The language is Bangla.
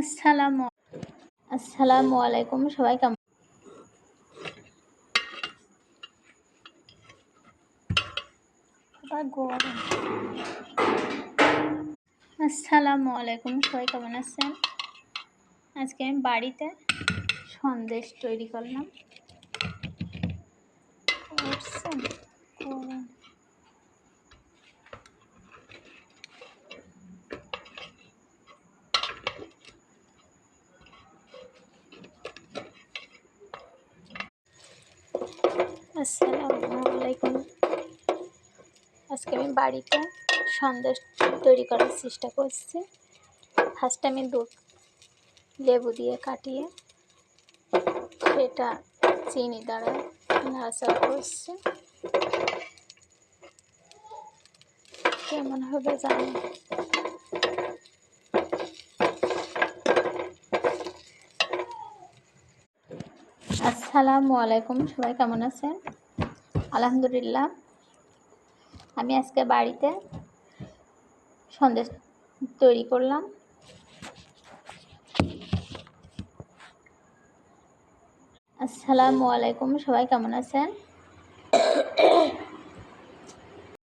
আসসালামু আসসালামু আলাইকুম, সবাই কেমন? আসসালামু আলাইকুম, সবাই কেমন আছেন? আজকে আমি বাড়িতে সন্দেশ তৈরি করলাম। আসসালামু আলাইকুম। আজকে আমি বাড়িতে সন্দেশ তৈরি করার চেষ্টা করছি। ফার্স্টে আমি দুধ লেবু দিয়ে কাটিয়ে সেটা চিনি দ্বারা নাড়াচাড়া করছি। কেমন হবে জানি। আসসালামু আলাইকুম, সবাই কেমন আছেন? আলহামদুলিল্লাহ, আমি আজকে বাড়িতে সন্দেশ তৈরি করলাম। আসসালামু আলাইকুম, সবাই কেমন আছেন?